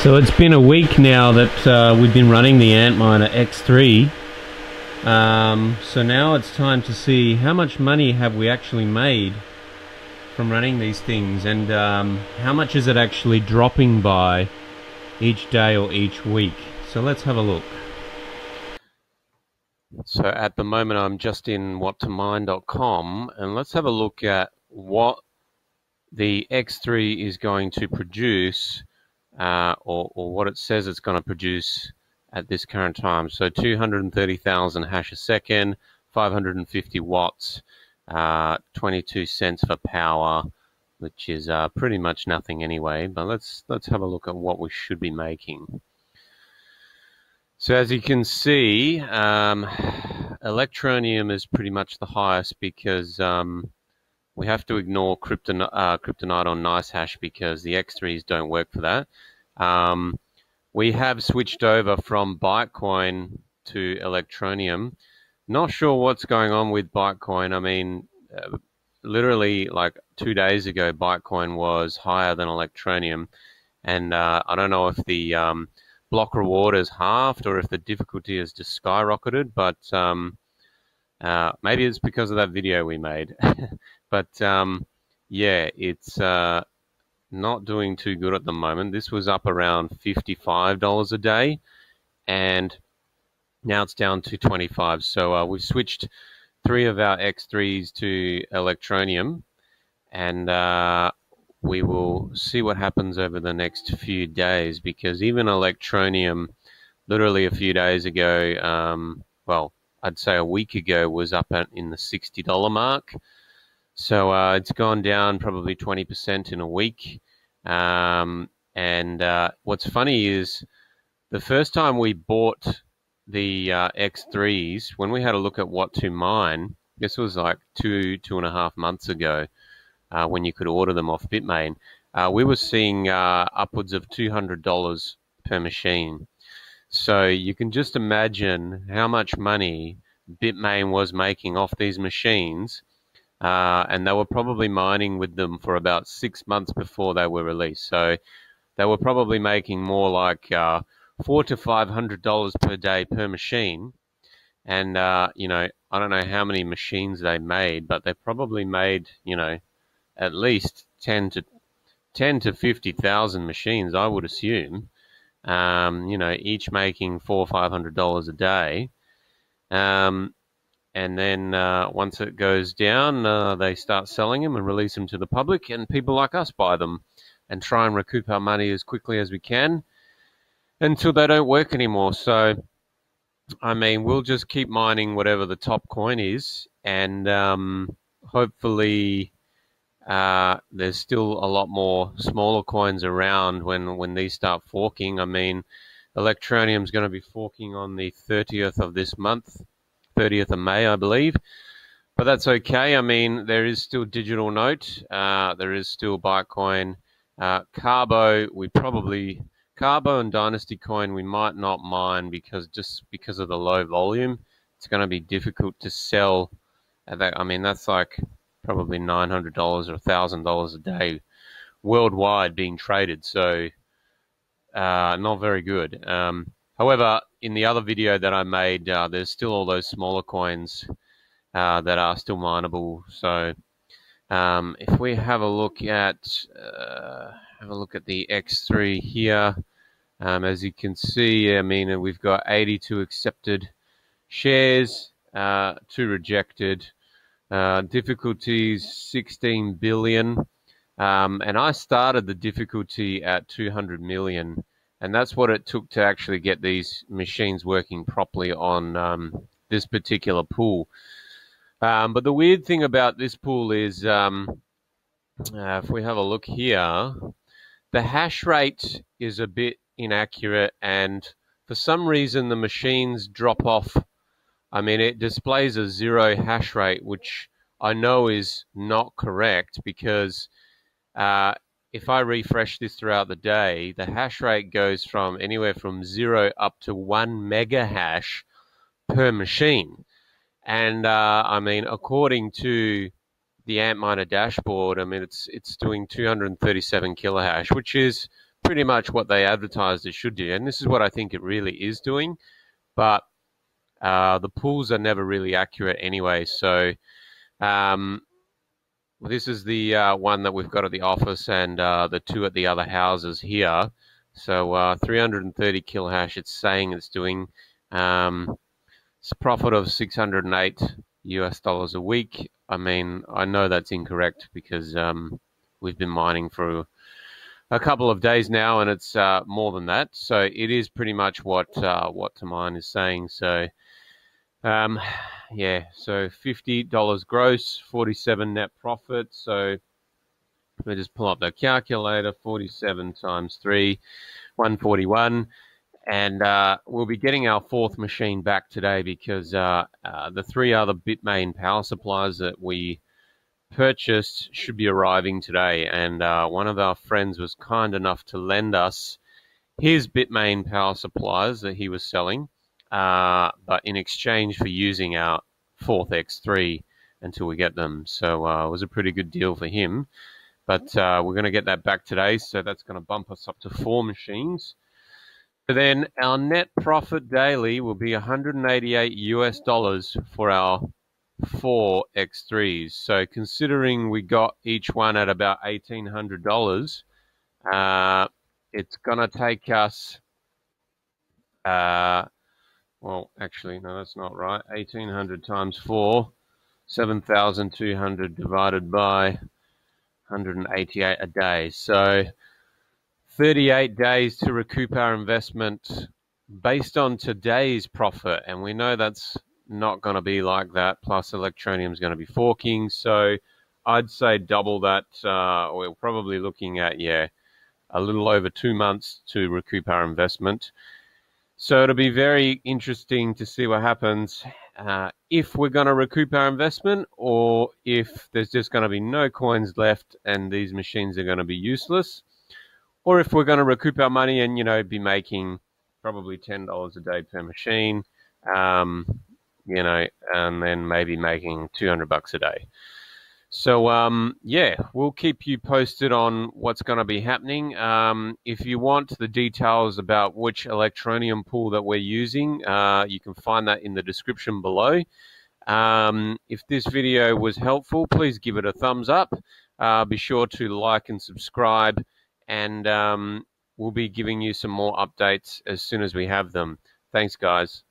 So it's been a week now that we've been running the AntMiner X3. So now it's time to see how much money have we actually made from running these things, and how much is it actually dropping by each day or each week. So let's have a look. So at the moment I'm just in whattomine.com, and let's have a look at what the X3 is going to produce, or what it says it's going to produce at this current time. So 230,000 hash a second, 550 watts, 22 cents for power, which is pretty much nothing anyway. But let's have a look at what we should be making. So as you can see, Electroneum is pretty much the highest because we have to ignore kryptonite on NiceHash because the X3s don't work for that. We have switched over from Bitcoin to Electroneum. Not sure what's going on with Bitcoin. I mean, literally like 2 days ago, Bitcoin was higher than Electroneum. And I don't know if the block reward is halved or if the difficulty has just skyrocketed, but maybe it's because of that video we made. But yeah, it's not doing too good at the moment. This was up around $55 a day, and now it's down to 25. So we've switched 3 of our X3s to Electroneum, and we will see what happens over the next few days, because even Electroneum, literally a few days ago, well, I'd say a week ago, was up in the $60 mark. So it's gone down probably 20% in a week. And what's funny is the first time we bought the X3s, when we had a look at what to mine, this was like two and a half months ago, when you could order them off Bitmain, we were seeing upwards of $200 per machine. So you can just imagine how much money Bitmain was making off these machines. And they were probably mining with them for about 6 months before they were released. So they were probably making more like $400 to $500 per day per machine. And, you know, I don't know how many machines they made, but they probably made, you know, at least 10 to 50,000 machines, I would assume. You know, each making $400 or $500 a day. And then once it goes down, they start selling them and release them to the public, and people like us buy them and try and recoup our money as quickly as we can until they don't work anymore. So, I mean, we'll just keep mining whatever the top coin is, and hopefully there's still a lot more smaller coins around when these start forking. I mean, Electroneum is going to be forking on the 30th of this month. 30th of May, I believe, but that's okay. I mean, there is still Digital Note, there is still Bitcoin, Carbo. Carbo and Dynasty Coin we might not mine because of the low volume. It's going to be difficult to sell at that. I mean, that's like probably $900 or $1,000 a day worldwide being traded. So not very good. However, in the other video that I made, there's still all those smaller coins that are still mineable. So if we have a look at the X3 here, as you can see, I mean, we've got 82 accepted shares, 2 rejected, difficulties 16 billion, and I started the difficulty at 200 million. And that's what it took to actually get these machines working properly on this particular pool. But the weird thing about this pool is, if we have a look here, the hash rate is a bit inaccurate, and for some reason the machines drop off. I mean, it displays a 0 hash rate, which I know is not correct, because if I refresh this throughout the day, the hash rate goes from anywhere from 0 up to 1 mega hash per machine. And I mean, according to the AntMiner dashboard, I mean, it's doing 237 kilohash, which is pretty much what they advertised it should do. And this is what I think it really is doing. But the pools are never really accurate anyway. So this is the one that we've got at the office, and the two at the other houses here. So 330 kilohash, it's saying it's doing. It's a profit of $608 a week. I mean, I know that's incorrect because we've been mining for a couple of days now, and it's more than that. So it is pretty much what to mine is saying. So yeah, so $50 gross, 47 net profit. So let me just pull up the calculator. 47 times 3, 141. And we'll be getting our fourth machine back today because the three other Bitmain power supplies that we purchased should be arriving today. And one of our friends was kind enough to lend us his Bitmain power supplies that he was selling, but in exchange for using our fourth X3 until we get them. So it was a pretty good deal for him. But we're going to get that back today, so that's going to bump us up to 4 machines. So then our net profit daily will be $188 for our 4 X3s. So considering we got each one at about $1,800, it's going to take us, well, actually, no, that's not right. 1,800 times 4, 7,200 divided by 188 a day. So 38 days to recoup our investment based on today's profit, and we know that's not going to be like that. Plus, Electroneum is going to be forking, so I'd say double that. We're probably looking at, yeah, a little over 2 months to recoup our investment. So it'll be very interesting to see what happens if we're going to recoup our investment, or if there's just going to be no coins left and these machines are going to be useless. Or if we're going to recoup our money and, you know, be making probably $10 a day per machine, you know, and then maybe making $200 a day. So, yeah, we'll keep you posted on what's going to be happening. If you want the details about which Electroneum pool that we're using, you can find that in the description below. If this video was helpful, please give it a thumbs up. Be sure to like and subscribe. And we'll be giving you some more updates as soon as we have them. Thanks, guys.